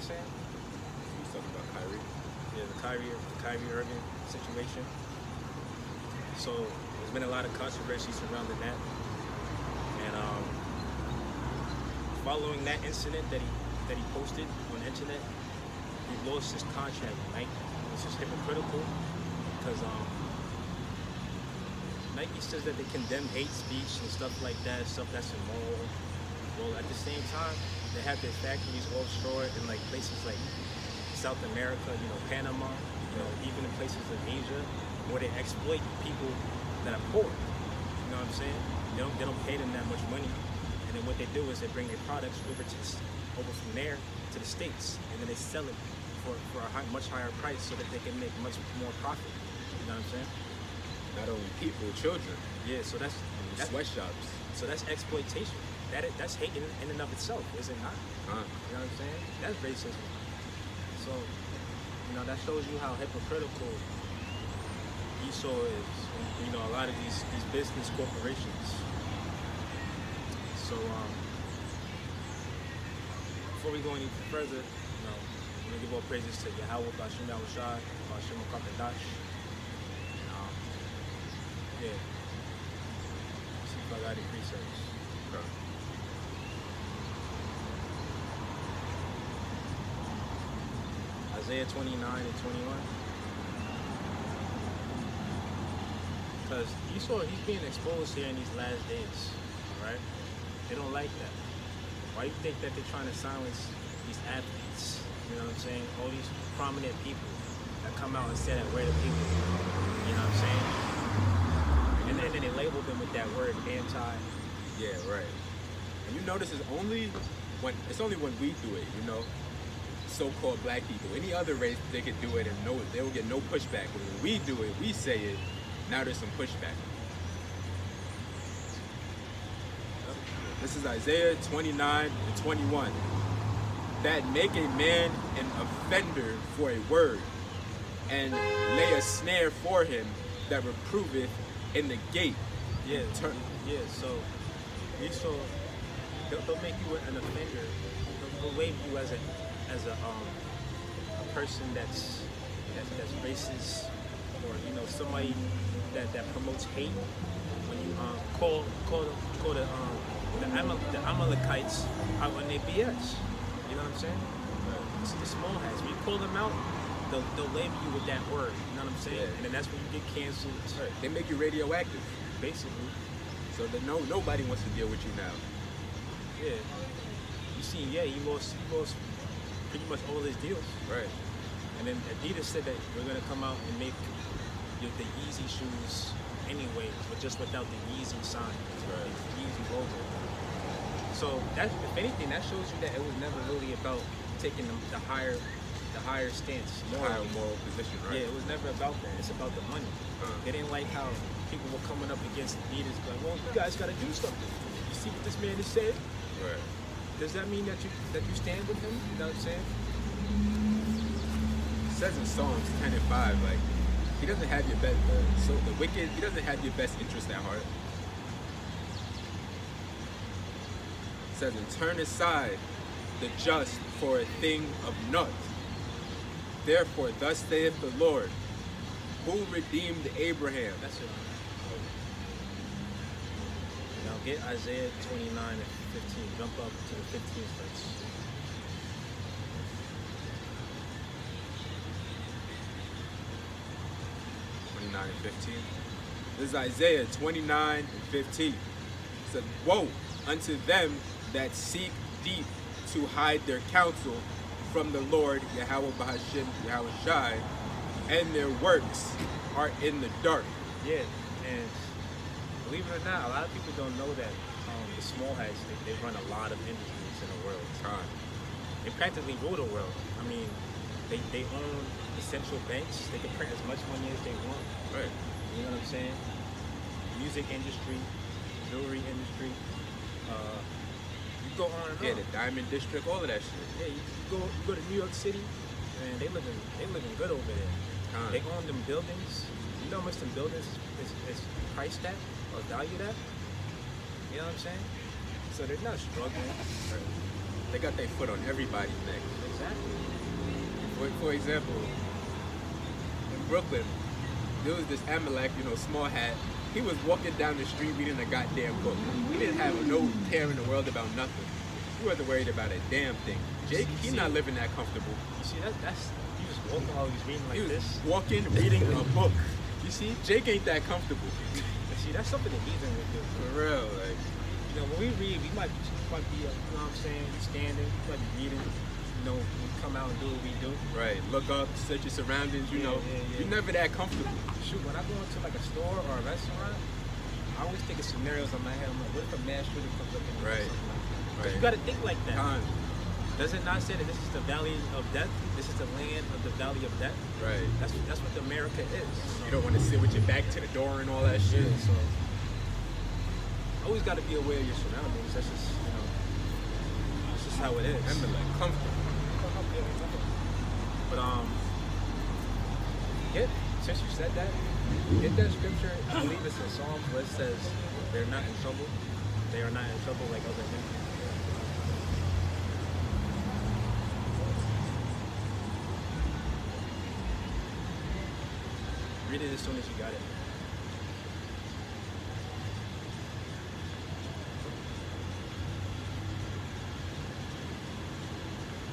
saying? He's talking about Kyrie. Yeah, the Kyrie Irving situation. So there's been a lot of controversy surrounding that, and following that incident that he posted on the internet, he lost his contract with Nike. It's just hypocritical because Nike says that they condemn hate speech and stuff like that, stuff that's immoral. Well, at the same time, they have their factories offshore in like places like South America, Panama, even in places in Asia, where they exploit people that are poor. You know what I'm saying? They don't pay them that much money, and then what they do is they bring their products over from there to the States, and then they sell it for a much higher price so that they can make much more profit. You know what I'm saying? Not only people, children. Yeah, so that's sweatshops. So that's exploitation. That's hate in and of itself, is it not? You know what I'm saying? That's racism. So, that shows you how hypocritical Esau is. And, a lot of these business corporations. So, before we go any further, I'm gonna give all praises to Yahweh, Bashim Yahushai, Bashim Kakadash. Yeah. See if I got any precepts. Okay. Isaiah 29 and 21. Because Esau, he's being exposed here in these last days, right? They don't like that. Why do you think that they're trying to silence these athletes? You know what I'm saying? All these prominent people that come out and say that we're the people. You know what I'm saying? And then they label them with that word, anti. Yeah, right. And you notice it's only when we do it, so-called black people. Any other race, they could do it and they will get no pushback. But when we do it, we say it, now there's some pushback. This is Isaiah 29 and 21. That make a man an offender for a word, and lay a snare for him that reproveth in the gate. Yeah, so Esau, they'll make you an offender. They'll label you as a person that's racist, or somebody that promotes hate. When you call the Amalekites out on their BS, you know what I'm saying? It's the small hats. When you call them out, they'll label you with that word. You know what I'm saying? Yeah. And then that's when you get canceled. Right. They make you radioactive, basically. So that nobody wants to deal with you now. Yeah. You see, he lost pretty much all his deals. Right. And then Adidas said that we're gonna come out and make the Yeezy shoes anyway, but just without the Yeezy sign, right. The Yeezy logo. So that, if anything, that shows you that it was never really about taking the higher stance, higher moral position, right? Yeah, it was never about that. It's about the money. They didn't like how people were coming up against Adidas, like, well, you guys got to do something. You see what this man is saying? Right. Does that mean that you stand with him? You know what I'm saying? It says in Psalms 10 and 5, like, he doesn't have your best. So the wicked, he doesn't have your best interest at heart. It says, and turn aside the just for a thing of naught. Therefore, thus saith the Lord, who redeemed Abraham. That's it. Now get Isaiah 29 and 15. Jump up to the 15th verse. And 15. This is Isaiah 29 and 15. It said, woe unto them that seek deep to hide their counsel from the Lord, Yahweh Bahashim, Yahweh Shai, and their works are in the dark. Yeah, and believe it or not, a lot of people don't know that the small hats, they run a lot of industries in the world. They practically rule the world. I mean, they own the central banks. They can print as much money as they want. Right. You know what I'm saying? Music industry, jewelry industry. You go on and on. Yeah, the diamond district, all of that shit. Yeah, you go to New York City, and they living good over there. They own them buildings. You know how much them buildings is priced at or valued at? You know what I'm saying? So they're not struggling. Right. They got their foot on everybody's neck. Exactly. For example, in Brooklyn, there was this Amalek, small hat. He was walking down the street reading a goddamn book. He didn't have no care in the world about nothing. He wasn't worried about a damn thing. Jake, he's not living that comfortable. You see, that's he was walking while he's reading like this. He was walking, reading a book. You see, Jake ain't that comfortable. See, that's something that heathen would do. For real, like. When we read, we might be, you know what I'm saying, standing, we might be reading, we come out and do what we do. Right, look up, search your surroundings, you know. Yeah. You're never that comfortable. Shoot, when I go into like a store or a restaurant, I always think of scenarios in my head. I'm like, what if a mass shooter comes up in there or something like that? Because you got to think like that. Does it not say that this is the valley of death? This is the land of the valley of death? Right. That's what America is. You don't want to sit with your back to the door and all that shit. Yeah, so always got to be aware of your surroundings. That's just, that's just how it is. I'm like comfortable. But since you said that, get that scripture. I believe it's in Psalms where it says they're not in trouble. They are not in trouble like other men. Read it as soon as you got it.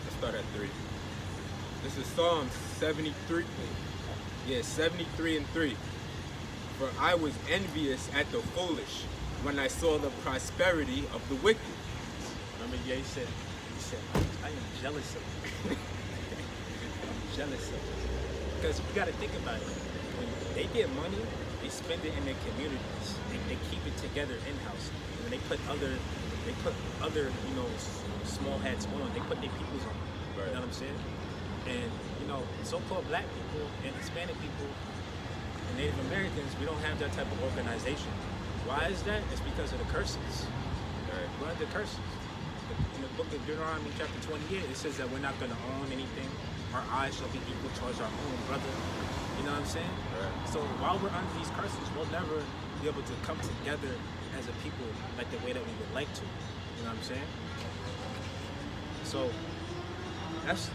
Let's start at 3. This is Psalm 73. Yeah, 73 and 3. For I was envious at the foolish when I saw the prosperity of the wicked. Remember, he said, I am jealous of you. I'm jealous of you. Because you got to think about it. When they get money, they spend it in their communities. They keep it together in-house. When they put other, small hats on. They put their peoples on. Right. You know what I'm saying? And, so-called black people and Hispanic people and Native Americans, we don't have that type of organization. Why is that? It's because of the curses. Right. We're under curses. In the book of Deuteronomy chapter 28, it says that we're not going to own anything. Our eyes shall be equal towards our own brother. You know what I'm saying? Right. So while we're under these curses, we'll never be able to come together as a people like the way that we would like to. You know what I'm saying? So that's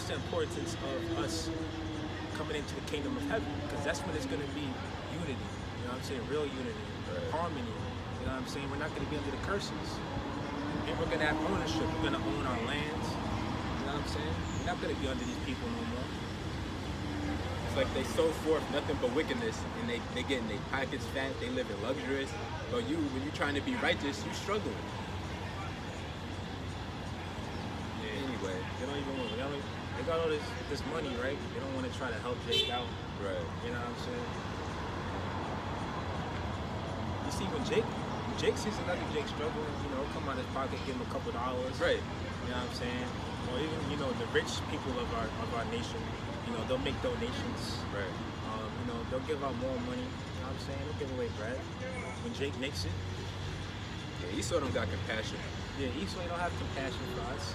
the importance of us coming into the kingdom of heaven, because that's when it's going to be unity. You know what I'm saying? Real unity, harmony. You know what I'm saying? We're not going to be under the curses, and we're going to have ownership. We're going to own our lands. You know what I'm saying? We're not going to be under these people no more. It's like they sow forth nothing but wickedness, and they getting their pockets fat. They live in luxurious, but when you're trying to be righteous, you struggling. Anyway, they got all this money, right? They don't want to try to help Jake out. Right. You know what I'm saying? You see, when Jake sees another Jake struggling, come out of his pocket, give him a couple dollars. Right. You know what I'm saying? Or even, the rich people of our nation, they'll make donations. Right. They'll give out more money. You know what I'm saying? They'll give away bread. When Jake makes it. Yeah, Esau don't got compassion. Yeah, Esau don't have compassion for us.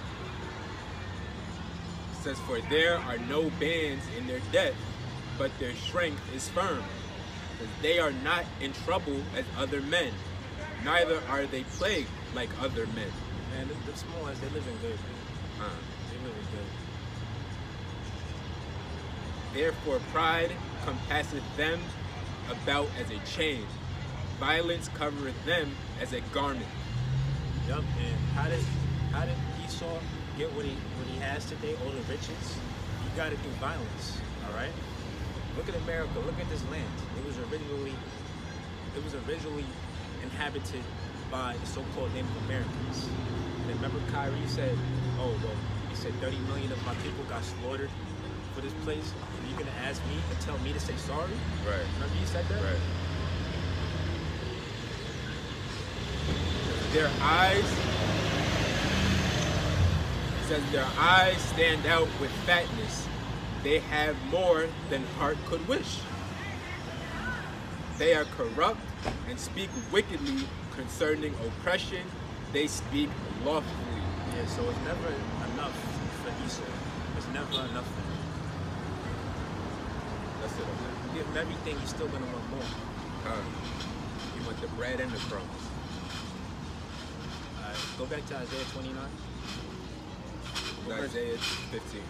It says, for there are no bands in their death, but their strength is firm. Because they are not in trouble as other men, neither are they plagued like other men. Man, the small ones, they live in good, man. They live in good. Therefore pride compasseth them about as a chain. Violence covereth them as a garment. Yup, and how did Esau get what he has today, all the riches? You gotta do violence, alright? Look at America, look at this land. It was originally inhabited by the so-called Native Americans. And remember Kyrie said, he said 30 million of my people got slaughtered for this place. Are you gonna ask me and tell me to say sorry? Right. Remember you said that? Right. Their eyes stand out with fatness. They have more than heart could wish. They are corrupt and speak wickedly concerning oppression. They speak lawfully. Yeah, so it's never enough for Esau. It's never enough for him. That's it. You give him everything, he's still gonna want more. You want the bread and the crumbs. Alright, go back to Isaiah 29. This is Isaiah 15.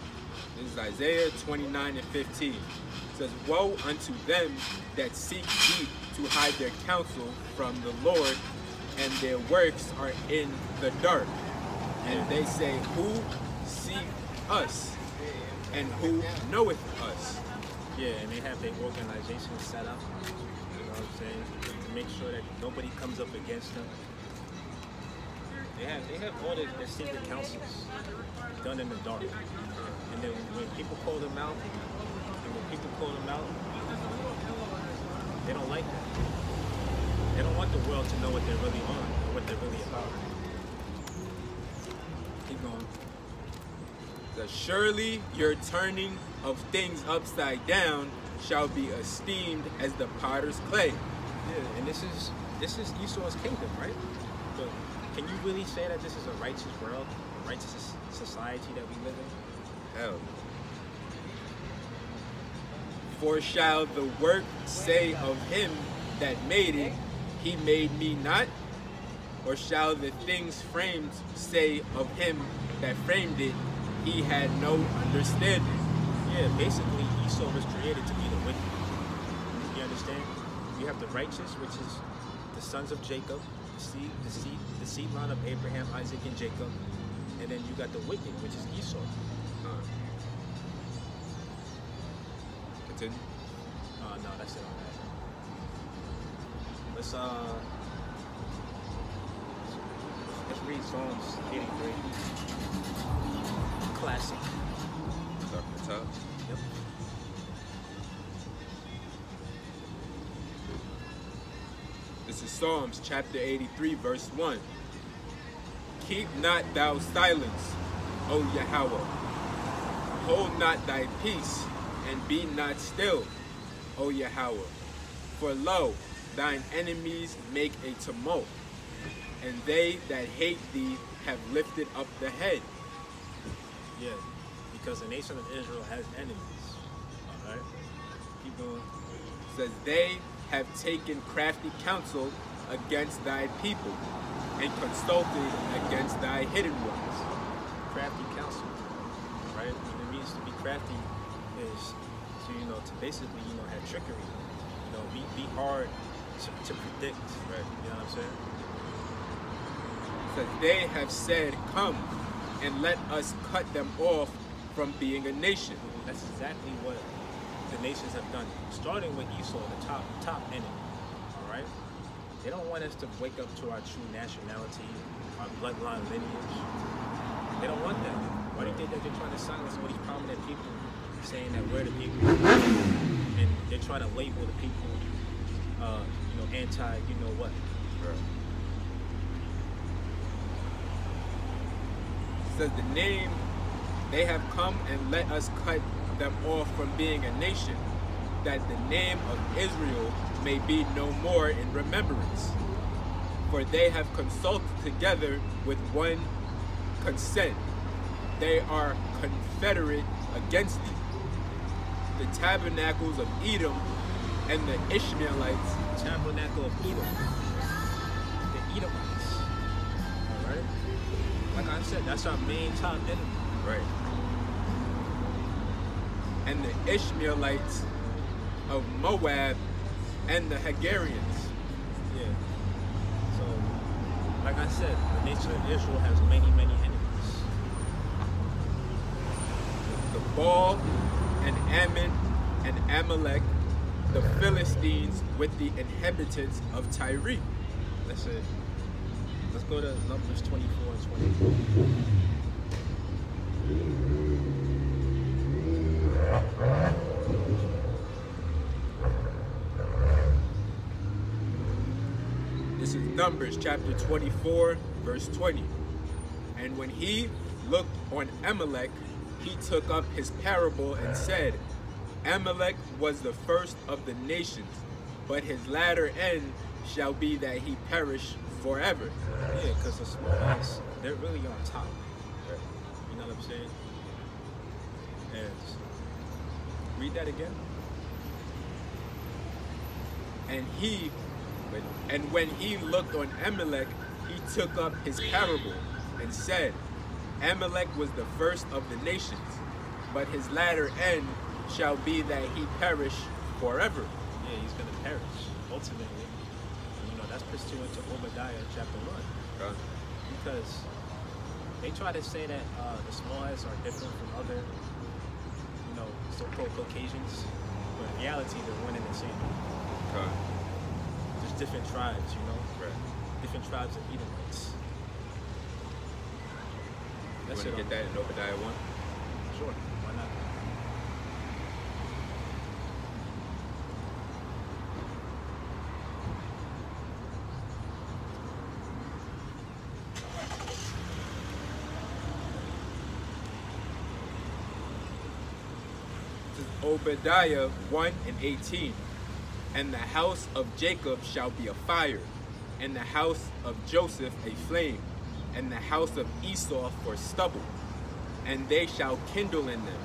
This is Isaiah 29 and 15. It says, woe unto them that seek deep to hide their counsel from the Lord, and their works are in the dark. And they say, who seek us, and who knoweth us? Yeah, and they have their organization set up, you know what I'm saying, to make sure that nobody comes up against them. They have all their secret councils done in the dark. And then when people call them out, they don't like that. They don't want the world to know what they're really on or what they're really about. Keep going. So surely your turning of things upside down shall be esteemed as the potter's clay. Yeah, and this is Esau's kingdom, right? But can you really say that this is a righteous world, a righteous society that we live in? Hell. For shall the work say of him that made it, he made me not? Or shall the things framed say of him that framed it, he had no understanding? Yeah, basically Esau was created to be the wicked. You understand? You have the righteous, which is the sons of Jacob, the seed line of Abraham, Isaac, and Jacob. And then you got the wicked, which is Esau. Continue. No, that's it on that. Let's read Psalms 83. Classic. Start from the top. Yep. This is Psalms chapter 83, verse 1. Keep not thou silence, O Yahweh. Hold not thy peace, and be not still, O Yahweh. For lo, thine enemies make a tumult, and they that hate thee have lifted up the head. Yeah, because the nation of Israel has enemies. All right, keep going. It says, they have taken crafty counsel against thy people, and consulted against thy hidden ones. Crafty counsel, right? What it means to be crafty is to, to basically, have trickery. Be hard to predict, right? You know what I'm saying? So they have said, come, and let us cut them off from being a nation. That's exactly what the nations have done, starting with Esau, the top enemy, all right? They don't want us to wake up to our true nationality, our bloodline lineage. They don't want that. Why do you think that they're trying to silence all these prominent people, saying that we're the people, and they're trying to label the people, anti, what? Right. Says the name, they have come and let us cut them off from being a nation, that the name of Israel may be no more in remembrance. For they have consulted together with one consent. They are confederate against thee. The tabernacles of Edom and the Ishmaelites. Tabernacle of Edom. The Edomites. All right? Like I said, that's our main top enemy. Right. And the Ishmaelites of Moab and the Hagarians. Yeah. So, like I said, the nation of Israel has many, many enemies. The Baal and Ammon and Amalek, the Philistines with the inhabitants of Tyre. That's it. Let's go to Numbers 24 and 24. This is Numbers chapter 24, verse 20. And when he looked on Amalek, he took up his parable and said, Amalek was the first of the nations, but his latter end shall be that he perish forever. Yeah, because the small guys, they're really on top. You know what I'm saying? And read that again. And when he looked on Amalek, he took up his parable and said, Amalek was the first of the nations, but his latter end shall be that he perish forever. Yeah, he's going to perish, ultimately. You know, that's pursuant to Obadiah chapter 1. Because they try to say that the Smoleheads are different from other, you know, so-called Caucasians. But in reality, they're one and the same. Just different tribes, you know? Right. Different tribes of Edomites. You want to get that in Obadiah 1? Sure, why not? This is Obadiah 1 and 18. And the house of Jacob shall be a fire, and the house of Joseph a flame, and the house of Esau for stubble. And they shall kindle in them,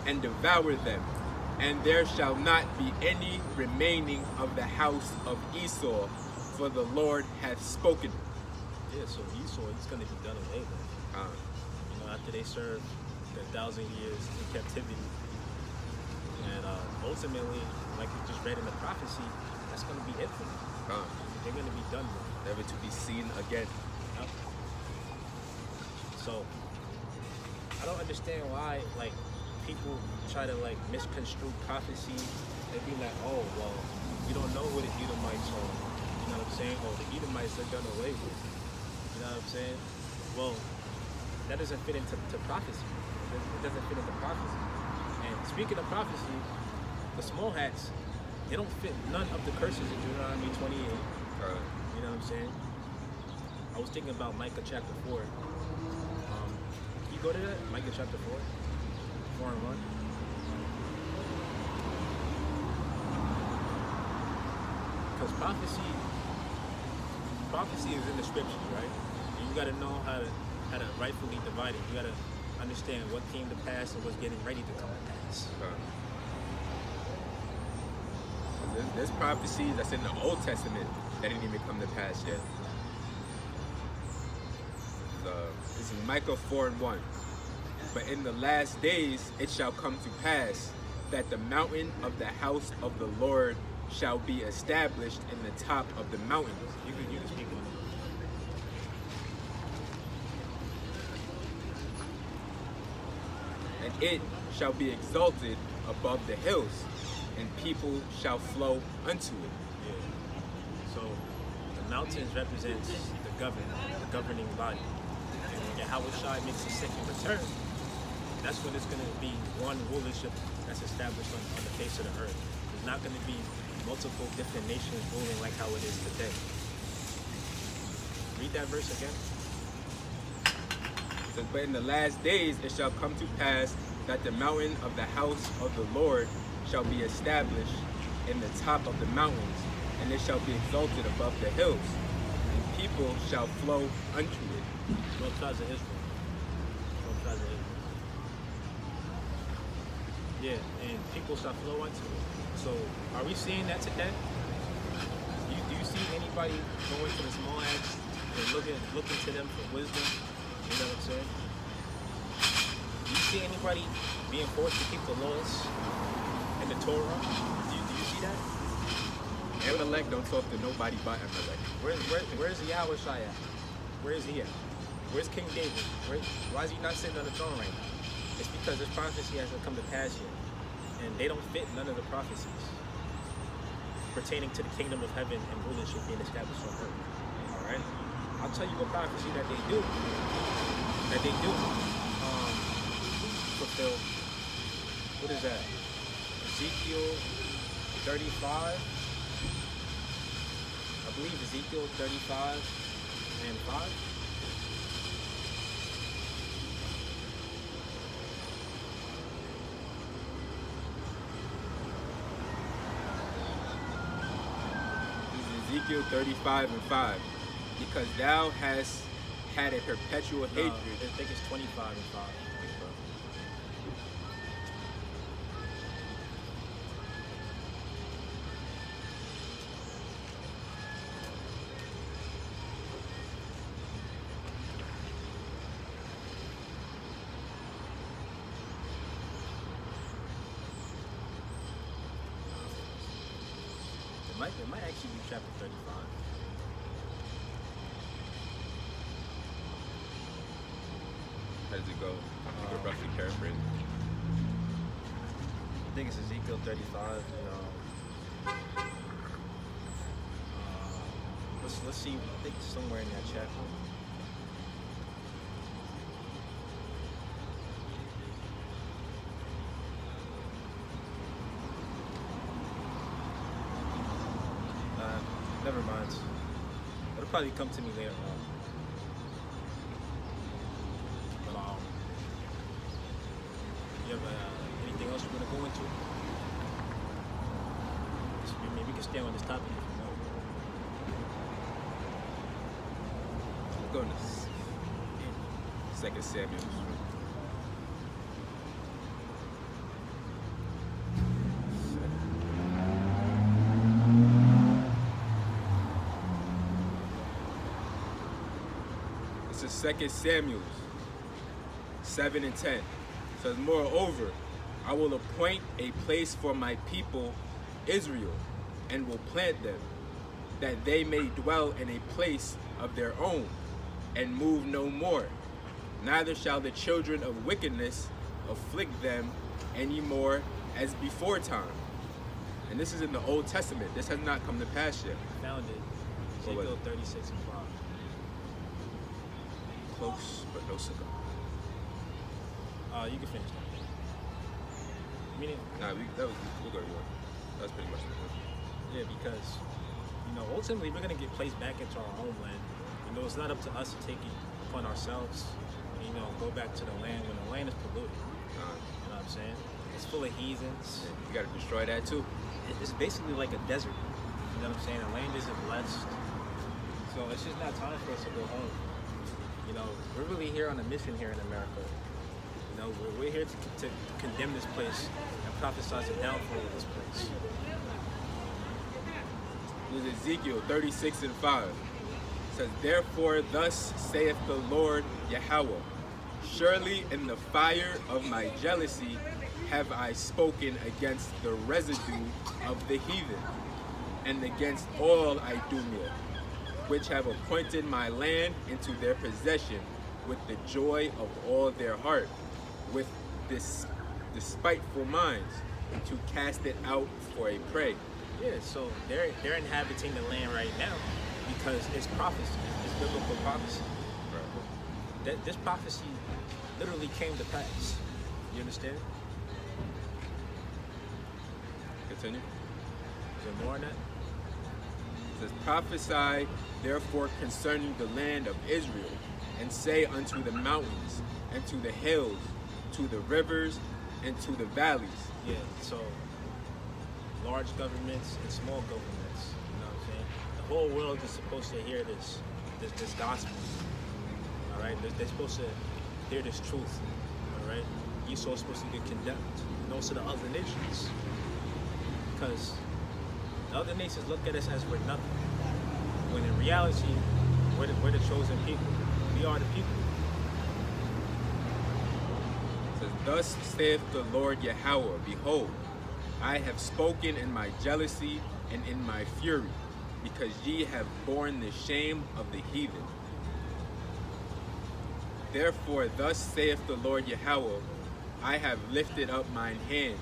and devour them, and there shall not be any remaining of the house of Esau, for the Lord hath spoken. Yeah, so Esau, he's going to be done away with. You know, after they serve the 1,000 years in captivity. And ultimately, like we just read in the prophecy, that's going to be it for them. They're going to be done with. Never to be seen again. Yep. So, I don't understand why, like, people try to, like, misconstrue prophecy. They be like, oh, well, you don't know what the Edomites are. You know what I'm saying? Oh, the Edomites are done away with. You know what I'm saying? Well, that doesn't fit into prophecy. It doesn't fit into prophecy. And speaking of prophecy, the small hats, they don't fit none of the curses in Deuteronomy 28. You know what I'm saying? I was thinking about Micah chapter 4. Can you go to that? Micah chapter 4? 4 and 1. Because prophecy is in the scriptures, right? And you gotta know how to rightfully divide it. You gotta understand what came to pass and what's getting ready to come to pass. There's prophecy that's in the Old Testament that didn't even come to pass yet. This is Micah 4 and 1. But in the last days it shall come to pass that the mountain of the house of the Lord shall be established in the top of the mountains. You can speak on it. And it shall be exalted above the hills, and people shall flow unto it. Yeah. So the mountains represents the governing body. And when Yahweh makes his second return, that's when it's going to be one rulership that's established on the face of the earth. There's not going to be multiple different nations ruling like how it is today. Read that verse again. It says, but in the last days it shall come to pass that the mountain of the house of the Lord shall be established in the top of the mountains, and it shall be exalted above the hills, and people shall flow unto it. 12 tribes of Israel. 12 tribes of Israel. Yeah, and people shall flow unto it. So, are we seeing that today? Do you see anybody going to the small acts and looking to them for wisdom? You know what I'm saying? Do you see anybody being forced to keep the laws and the Torah? Do you see that? Amalek don't talk to nobody but Amalek. Where's Yahweh Shai at? Where is he at? Where's King David? Why is he not sitting on the throne right now? It's because this prophecy hasn't come to pass yet. And they don't fit none of the prophecies pertaining to the kingdom of heaven and rulership being established on earth. Alright? I'll tell you what prophecy that they do. Fulfill. What is that? Ezekiel 35. I believe Ezekiel 35 and 5. Ezekiel 35 and 5. Because thou hast had a perpetual hatred. I think it's 25 and 5. It might actually be chapter 35. How does it go? You could roughly paraphrase. I think it's Ezekiel 35. Let's see. I think it's somewhere in that chapter. Never mind. It'll probably come to me later on. But you have anything else you want to go into? Maybe we can stay on this topic if you know. Let's go into 2 Samuel. This is 2 Samuel 7 and 10. It says, moreover, I will appoint a place for my people Israel, and will plant them, that they may dwell in a place of their own, and move no more. Neither shall the children of wickedness afflict them any more as before time. And this is in the Old Testament. This has not come to pass yet. Found it. Ezekiel 36 and 5. Close, but no cigar. You can finish that. Meaning, we'll go to yours. That's pretty much the point. Yeah, because, ultimately we're going to get placed back into our homeland. It's not up to us to take it upon ourselves, go back to the land when the land is polluted. You know what I'm saying? It's full of heathens. Yeah, you got to destroy that too. It's basically like a desert. You know what I'm saying? The land isn't blessed. So it's just not time for us to go home. We're really here on a mission here in America. We're here to condemn this place and prophesy the downfall of this place. This is Ezekiel 36 and 5. It says, therefore thus saith the Lord Yahweh, surely in the fire of my jealousy have I spoken against the residue of the heathen, and against all Idumea, which have appointed my land into their possession with the joy of all their heart, with this despiteful minds, to cast it out for a prey. Yeah, so they're inhabiting the land right now because it's prophecy, it's biblical prophecy. Right. This prophecy literally came to pass. You understand? Continue. Is there more on that? It says, prophesy therefore concerning the land of Israel, and say unto the mountains, and to the hills, to the rivers, and to the valleys. Yeah, so large governments and small governments, you know what I'm saying? The whole world is supposed to hear this gospel, all right? They're supposed to hear this truth, all right? Esau's supposed to get condemned, and also the other nations, because the other nations look at us as we're nothing, when in reality, we're the chosen people. We are the people. It says, thus saith the Lord Yahweh, behold, I have spoken in my jealousy and in my fury, because ye have borne the shame of the heathen. Therefore thus saith the Lord Yahweh, I have lifted up mine hand.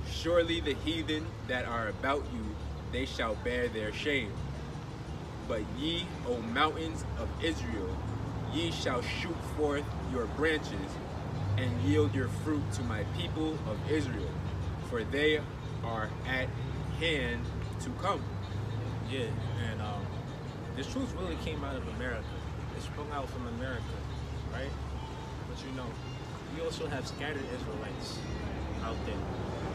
Surely the heathen that are about you, they shall bear their shame. But ye, O mountains of Israel, ye shall shoot forth your branches, and yield your fruit to my people of Israel, for they are at hand to come. Yeah, and this truth really came out of America. It sprung out from America, right? But we also have scattered Israelites out there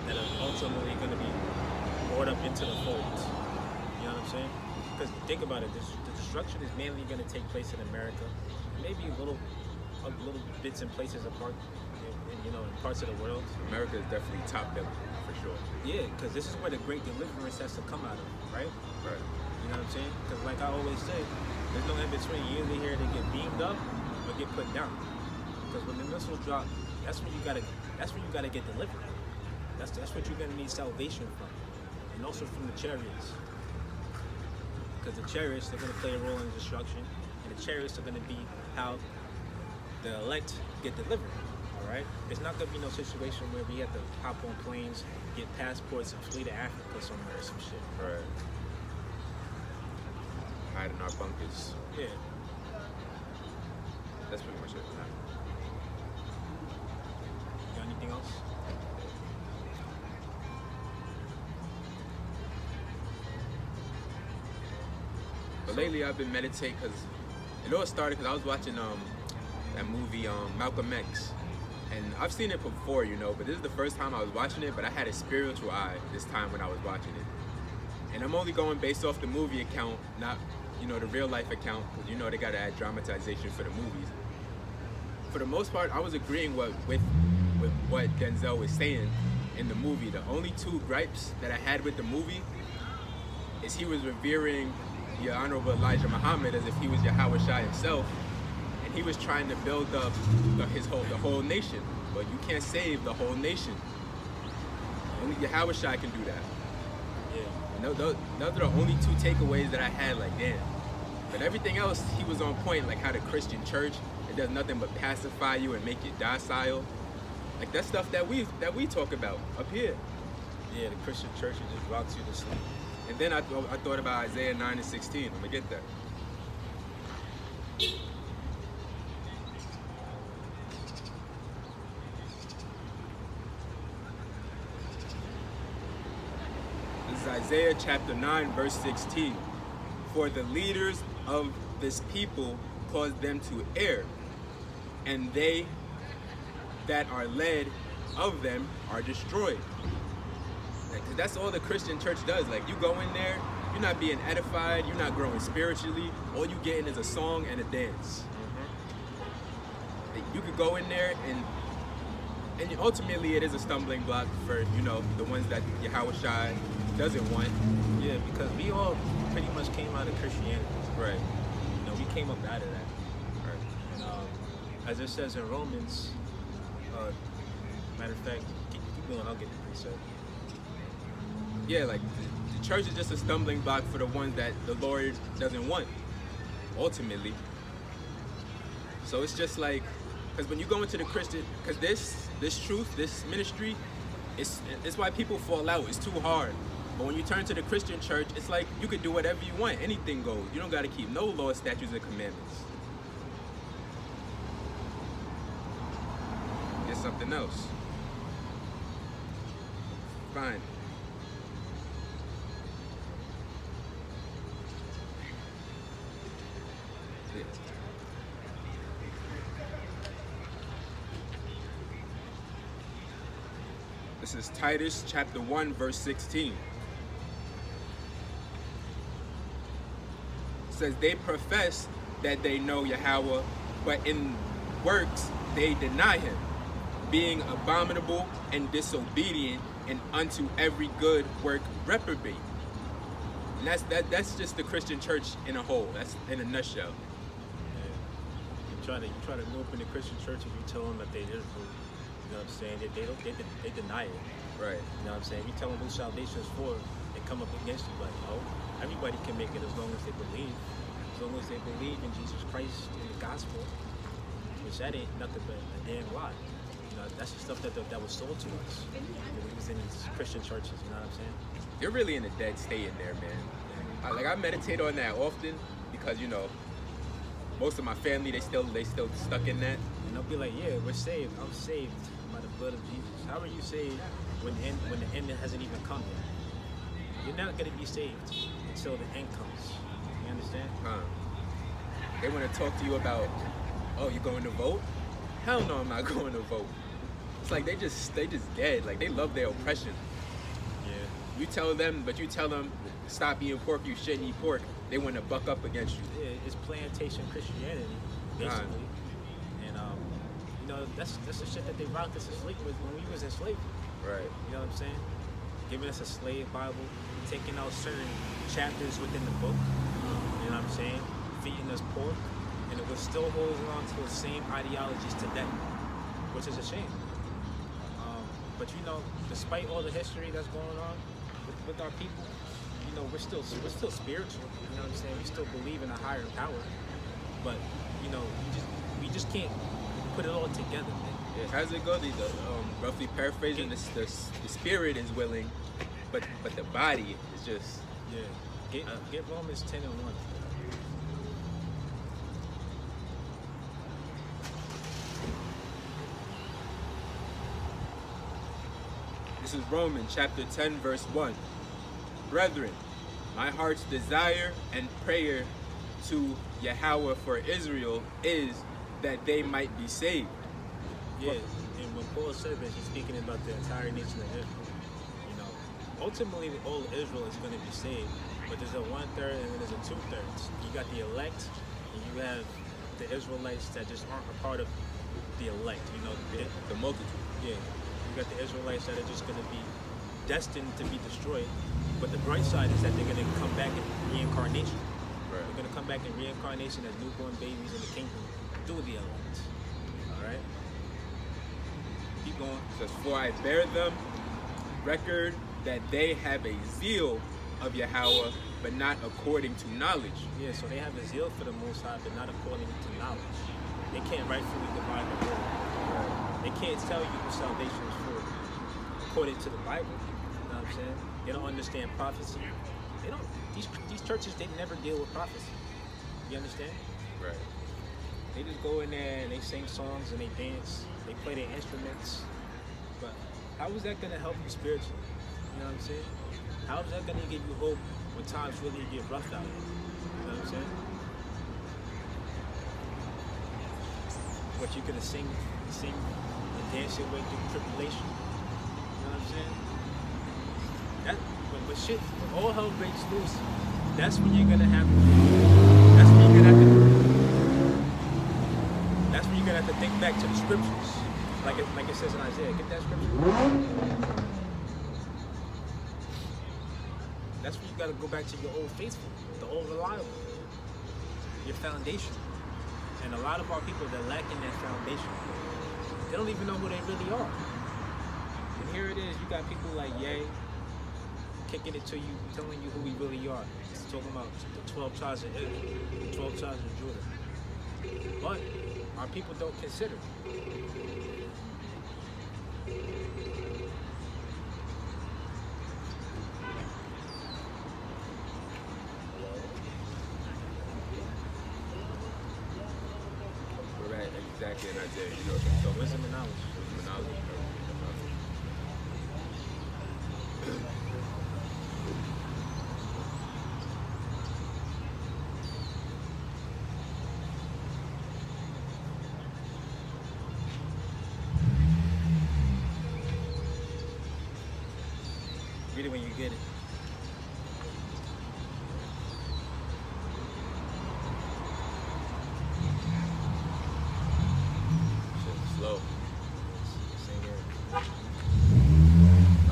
that are ultimately going to be brought up into the fold. You know what I'm saying? Because think about it, the destruction is mainly going to take place in America, maybe little bits and places apart, in parts of the world. America is definitely top billing, for sure. Yeah, because this is where the great deliverance has to come out of, right? Right. You know what I'm saying? Because like I always say, there's no in between. You're either here to get beamed up or get put down. Because when the missiles drop, that's when you gotta get delivered. That's what you're gonna need salvation from, and also from the chariots. because the chariots, they're going to play a role in destruction, and the chariots are going to be how the elect get delivered. All right, it's not going to be no situation where we have to hop on planes, get passports, and flee to Africa somewhere or some shit. Right. Hide in our bunkers. Yeah. That's pretty much it. Got anything else? But lately I've been meditating because it all started because I was watching that movie Malcolm X, and I've seen it before, you know, but this is the first time I was watching it, but I had a spiritual eye this time when I was watching it. And I'm only going based off the movie account, not, you know, the real life account, because you know they gotta add dramatization for the movies. For the most part, I was agreeing with what Denzel was saying in the movie. The only two gripes that I had with the movie is he was revering the Honorable Elijah Muhammad as if he was Yahweh Shai himself, and he was trying to build up the whole nation. But you can't save the whole nation. Only Yahweh Shai can do that. Yeah. And those are the only two takeaways that I had, like, damn. But everything else, he was on point, like how the Christian church, it does nothing but pacify you and make you docile. Like, that's stuff that we talk about up here. Yeah, the Christian church, it just rocks you to sleep. And then I thought about Isaiah 9 and 16. I'm gonna get that. This is Isaiah chapter 9, verse 16. For the leaders of this people cause them to err, and they that are led of them are destroyed. Like, 'cause that's all the Christian church does. Like, you go in there, you're not being edified, you're not growing spiritually. All you getting is a song and a dance. Like, you could go in there and ultimately it is a stumbling block for, you know, the ones that Yahweh Shai doesn't want. Yeah, because we all pretty much came out of Christianity. Right. You know, we came up out of that. Right. And as it says in Romans, matter of fact, keep going, I'll get the precept. Yeah, like the church is just a stumbling block for the ones that the Lord doesn't want, ultimately. So it's just like, because when you go into the Christian, because this truth, this ministry, it's why people fall out. It's too hard. But when you turn to the Christian church, it's like you could do whatever you want. Anything goes. You don't got to keep no laws, statutes, and commandments. Get something else. Fine. Yeah. This is Titus chapter 1, verse 16. It says, they profess that they know Yahweh, but in works they deny him, being abominable and disobedient, and unto every good work reprobate. And that's just the Christian church in a whole. That's in a nutshell. Yeah. You try to open the Christian church and you tell them that they Israel. You know what I'm saying? They deny it. Right. You know what I'm saying? You tell them who salvation is for, they come up against you like, oh, everybody can make it as long as they believe. As long as they believe in Jesus Christ and the gospel, which that ain't nothing but a damn lie. You know, that's the stuff that was sold to us when we was in these Christian churches. You know what I'm saying? You're really in a dead state in there, man. I meditate on that often because, you know, most of my family, they still stuck in that. And they'll be like, yeah, we're saved. I'm saved by the blood of Jesus. How are you saved when the end hasn't even come yet? You're not going to be saved until the end comes. You understand? They want to talk to you about, oh, you going to vote? Hell no, I'm not going to vote. It's like they just dead. Like, they love their oppression. Yeah. You tell them stop eating pork, you shouldn't eat pork. They want to buck up against you. Yeah, it's plantation Christianity, basically. And you know, that's the shit that they rocked us to sleep with when we was in slavery. Right. You know what I'm saying? Giving us a slave Bible, taking out certain chapters within the book. You know what I'm saying? Feeding us pork, and it was still holding on to the same ideologies today, which is a shame. But you know, despite all the history that's going on with our people, you know, we're still spiritual. You know what I'm saying? We still believe in a higher power, but you know, we just can't put it all together, man. Yeah, how does it go? Roughly paraphrasing, the spirit is willing, but the body is just. Yeah. Get Romans 10:1. This is Romans chapter 10, verse 1. Brethren, my heart's desire and prayer to Yahweh for Israel is that they might be saved. Yeah, and when Paul said that, he's speaking about the entire nation of Israel. You know, ultimately, all of Israel is going to be saved, but there's a 1/3 and then there's a 2/3. You got the elect, and you have the Israelites that just aren't a part of the elect. You know, The multitude. yeah. You got the Israelites that are just going to be destined to be destroyed. But the bright side is that they're going to come back in reincarnation. Right. They're going to come back in reincarnation as newborn babies in the kingdom through the elect. All right? Keep going. It says, for I bear them record that they have a zeal of Yahweh, but not according to knowledge. Yeah, so they have a zeal for the Most High, but not according to knowledge. They can't rightfully divide the word. They can't tell you who salvation is for according to the Bible. You know what I'm saying? They don't understand prophecy. They don't. These churches, they never deal with prophecy. You understand? Right. They just go in there and they sing songs and they dance. They play their instruments. But how is that going to help you spiritually? You know what I'm saying? How is that going to give you hope when times really get rough out here? You know what I'm saying? What you're going to sing and dance your way through tribulation. You know what I'm saying? When shit, when all hell breaks loose, that's when you're gonna have. That's when you're gonna have to think back to the scriptures, like it says in Isaiah. Get that scripture. That's when you gotta go back to your old faithful, the old reliable, your foundation. And a lot of our people, they're lacking that foundation. They don't even know who they really are. And here it is, you got people like Ye kicking it to you, telling you who we really are. It's talking about the 12 tribes of Israel, the 12 tribes of Judah. But our people don't consider. We're at exactly in Isaiah. You know what I'm talking Wisdom and knowledge. Wisdom and knowledge. Read it when you get it. Shit, slow. Same here.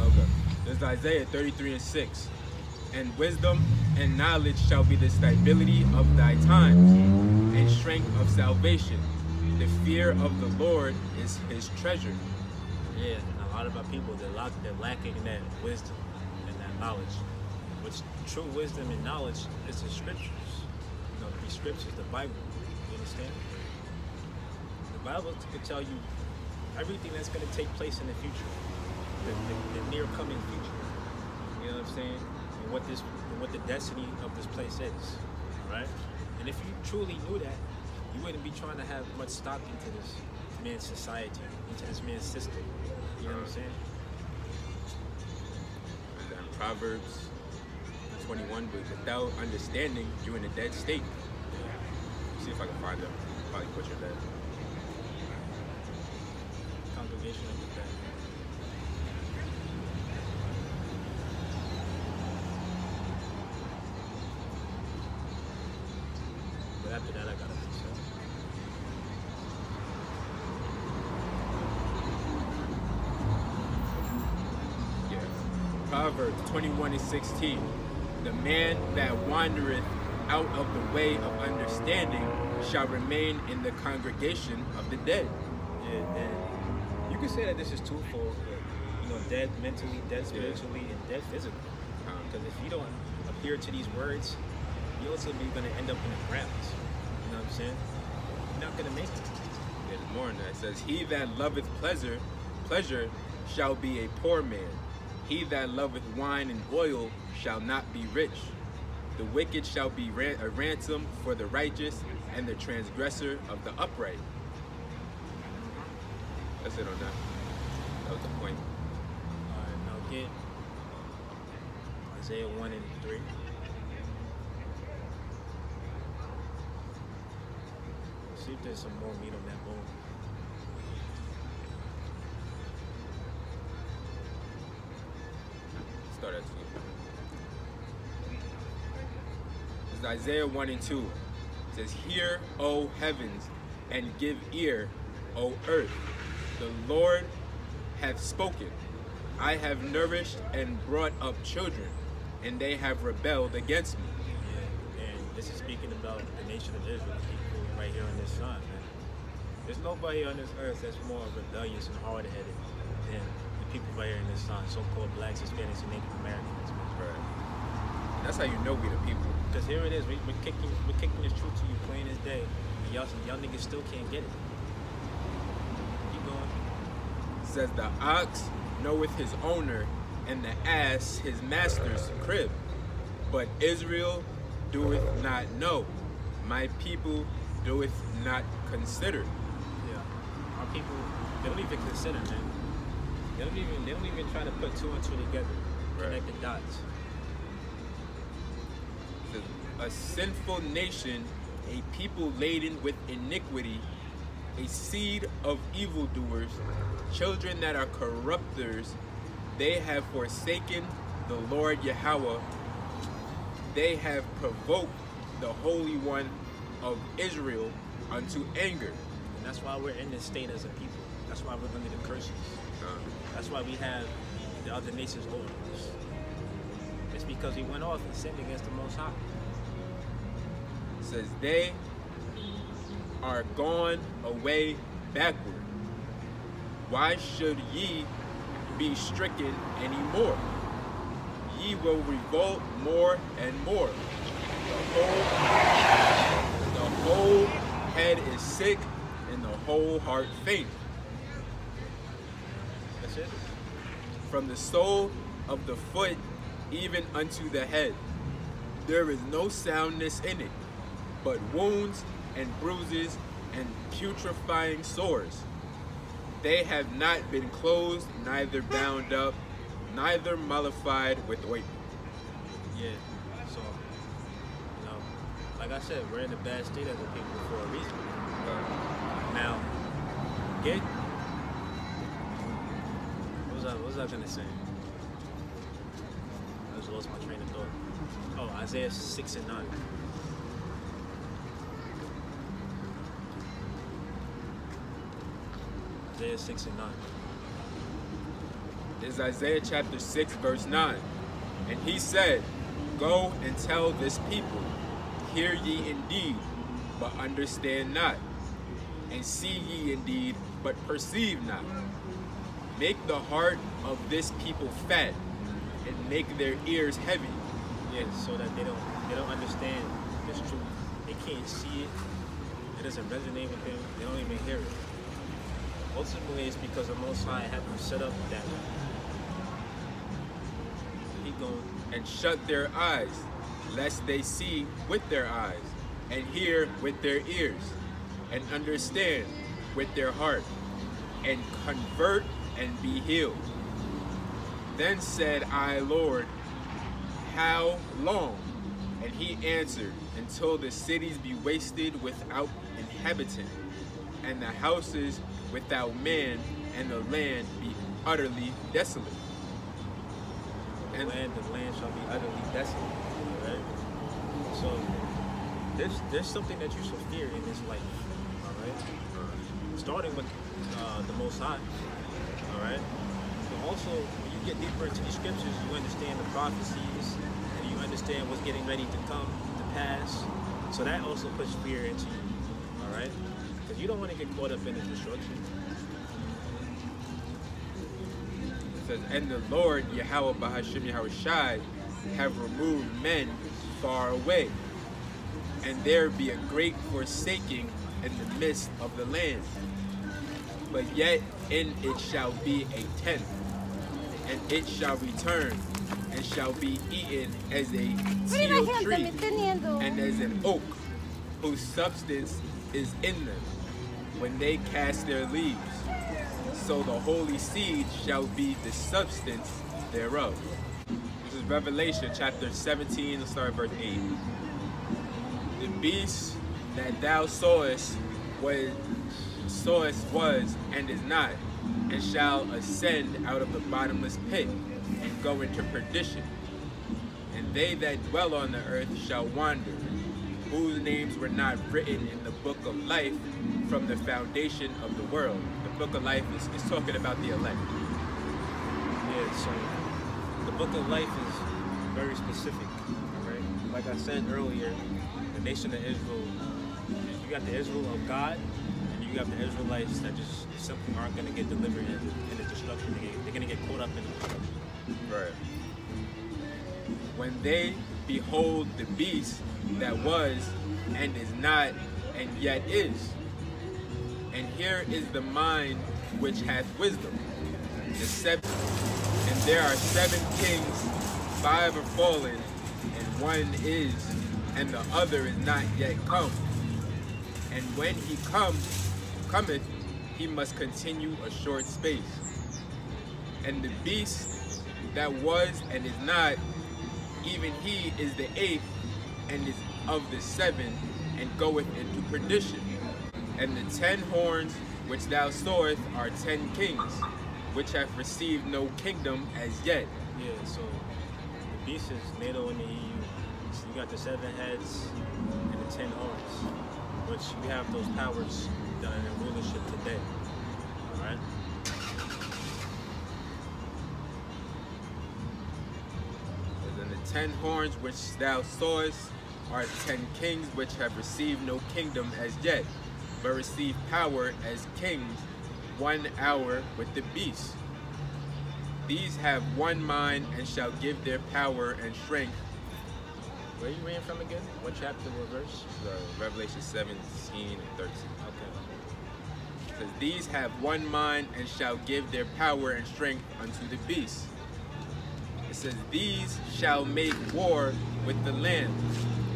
Okay. This is Isaiah 33:6. And wisdom and knowledge shall be the stability of thy times, and strength of salvation. The fear of the Lord is his treasure. Yeah, and a lot of our people, they're lacking that wisdom and that knowledge. Which true wisdom and knowledge is the scriptures. You know, the scriptures, the Bible. You understand? The Bible could tell you everything that's going to take place in the future, the near coming future. You know what I'm saying? And what the destiny of this place is, right? And if you truly knew that, you wouldn't be trying to have much stock into this man's society, into this man's system. You know what I'm saying? And then Proverbs 21, but without understanding, you're in a dead state. See if I can find them. Probably butcher that. Congregation of the dead. But after that, I gotta do something. Yeah. Proverbs 21:16. The man that wandereth out of the way of understanding shall remain in the congregation of the dead. Yeah, and you could say that this is twofold, but, you know, dead mentally, dead spiritually, and dead physically. Because if you don't adhere to these words, you're ultimately going to end up in the grounds. You know what I'm saying? You're not going to make it. There's more than that. It says, he that loveth pleasure shall be a poor man. He that loveth wine and oil shall not be rich. The wicked shall be a ransom for the righteous, and the transgressor of the upright. That's it on that. That was the point. All right, now get Isaiah 1 and 3. See if there's some more meat on that bone. Start at 2. This is Isaiah 1 and 2. It says, hear, O heavens, and give ear, O earth. The Lord hath spoken. I have nourished and brought up children, and they have rebelled against me. Yeah, and this is speaking about the nation of Israel, the people right here on this sun, man. There's nobody on this earth that's more rebellious and hard-headed than the people right here in this sun, so-called blacks, Hispanics, and Native Americans, man. Right. And that's how you know we the people. Because here it is, we're kicking this truth to you plain as day, and y'all niggas still can't get it. Keep going. It says, the ox knoweth his owner, and the ass his master's crib. But Israel doeth not know. My people doeth not consider. Yeah. Our people, they don't even consider, man. They don't even try to put two and two together. Connect the dots. A sinful nation, a people laden with iniquity, a seed of evildoers, children that are corrupters. They have forsaken the Lord Yahweh. They have provoked the Holy One of Israel unto anger. And that's why we're in this state as a people. That's why we're under the curses. That's why we have the other nations over us. It's because we went off and sinned against the Most High. It says, they are gone away backward. Why should ye be stricken any more? Ye will revolt more and more. The whole head is sick, and the whole heart faint. That's it. From the sole of the foot even unto the head, there is no soundness in it, but wounds and bruises and putrefying sores. They have not been closed, neither bound up, neither mollified with ointment. Yeah, so, you know, like I said, we're in a bad state as a people for a reason. Now, get, what was I gonna say? I just lost my train of thought. Oh, Isaiah 6 and 9. Isaiah 6 and 9. This is Isaiah chapter 6, verse 9. And he said, go and tell this people, hear ye indeed, but understand not, and see ye indeed, but perceive not. Make the heart of this people fat, and make their ears heavy. Yes, so that they don't understand this truth. They can't see it. It doesn't resonate with them. They don't even hear it. Ultimately, it's because the Most High had them set up that way. Keep going. And shut their eyes, lest they see with their eyes, and hear with their ears, and understand with their heart, and convert and be healed. Then said I, Lord, how long? And he answered, until the cities be wasted without inhabitant, and the houses without man, and the land be utterly desolate. The land shall be utterly desolate. Right? So there's something that you should fear in this life. All right. Starting with the Most High. All right. But also, when you get deeper into the scriptures, you understand the prophecies, and you understand what's getting ready to come to pass. So that also puts fear into you. All right. Because you don't want to get caught up in the destruction. It says, and the Lord, Yahweh Bahashim Yahweh Shai, have removed men far away, and there be a great forsaking in the midst of the land. But yet in it shall be a tenth, and it shall return, and shall be eaten as a teal tree, and as an oak, whose substance is in them, when they cast their leaves. So the holy seed shall be the substance thereof. This is Revelation chapter 17, let's start at verse 8. The beast that thou sawest was and is not, and shall ascend out of the bottomless pit, and go into perdition. And they that dwell on the earth shall wander, whose names were not written in the book of life from the foundation of the world. The book of life is talking about the elect. Yeah, so the book of life is very specific, all right? Like I said earlier, the nation of Israel, you got the Israel of God, and you got the Israelites that just simply aren't going to get delivered in the destruction. They're going to get caught up in the destruction. Right. When they behold the beast that was, and is not, and yet is. And here is the mind which hath wisdom. And there are 7 kings, 5 are fallen, and 1 is, and the other is not yet come. And when he cometh, he must continue a short space. And the beast that was and is not, even he is the 8th, and is of the 7, and goeth into perdition. And the 10 horns which thou sawest are 10 kings, which have received no kingdom as yet. Yeah, so the beast is NATO and the EU. So you got the 7 heads and the 10 horns, which we have those powers that are in rulership today. All right. And the 10 horns which thou sawest are 10 kings which have received no kingdom as yet, but receive power as kings 1 hour with the beast. These have one mind and shall give their power and strength. Where are you reading from again? What chapter or verse? Revelation 17 and 13. Okay. It says, these have one mind and shall give their power and strength unto the beast. It says, these shall make war with the Lamb,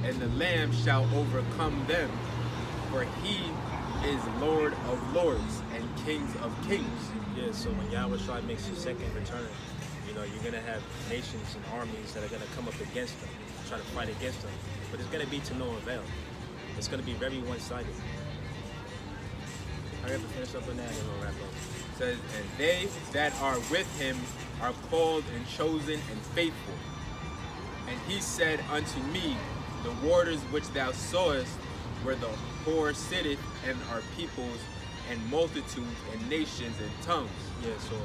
and the Lamb shall overcome them, for he is Lord of lords and Kings of kings. Yeah, so when Yahweh Shai makes his second return, you know, you're going to have nations and armies that are going to come up against them, try to fight against them, but it's going to be to no avail. It's going to be very one-sided. I have to finish up on that and we'll wrap up. It says, and they that are with him are called and chosen and faithful. And he said unto me, the waters which thou sawest, where the whore sitteth, and our peoples, and multitudes, and nations, and tongues. Yeah, so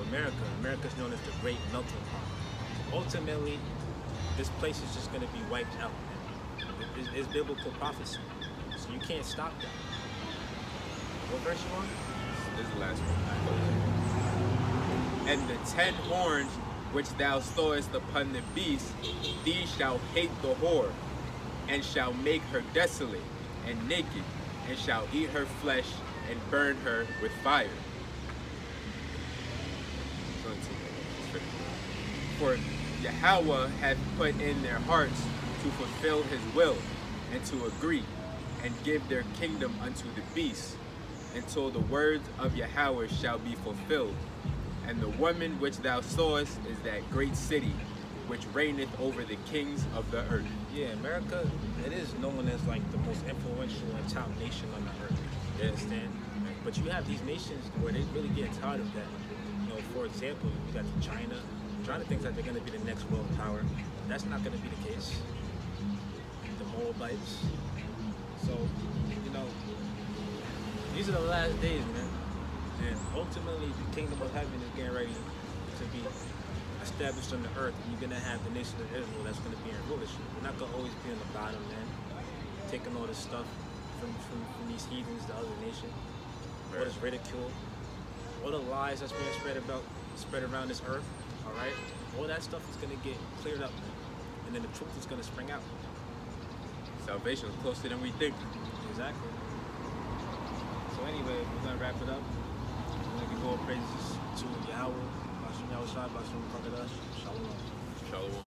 America's known as the Great Melting Pot. Ultimately, this place is just going to be wiped out. It's biblical prophecy, so you can't stop that. What verse you on? This is the last one. And the 10 horns which thou sawest upon the beast, these shall hate the whore, and shall make her desolate and naked, and shall eat her flesh and burn her with fire. For Yahweh hath put in their hearts to fulfill his will, and to agree, and give their kingdom unto the beast, until the words of Yahweh shall be fulfilled. And the woman which thou sawest is that great city, which reigneth over the kings of the earth. Yeah, America, it is known as like the most influential and top nation on the earth. You understand? But you have these nations where they really get tired of that. You know, for example, you got China. China thinks that they're going to be the next world power. That's not going to be the case. The Moabites. So, you know, these are the last days, man. And ultimately, the kingdom of heaven is getting ready to be established on the earth. And you're going to have the nation of Israel that's going to be in rulership. We're not going to always be on the bottom, man. Taking all this stuff from these heathens, the other nation. All this ridicule. All the lies that's being spread around this earth. All right? All that stuff is going to get cleared up, man. and then the truth is going to spring out. Salvation is closer than we think. Exactly. So anyway, we're going to wrap it up. We're going to give all praises to Yahweh, Bashim Yahushua, Bashim Kakadash, Shalom. Shalom.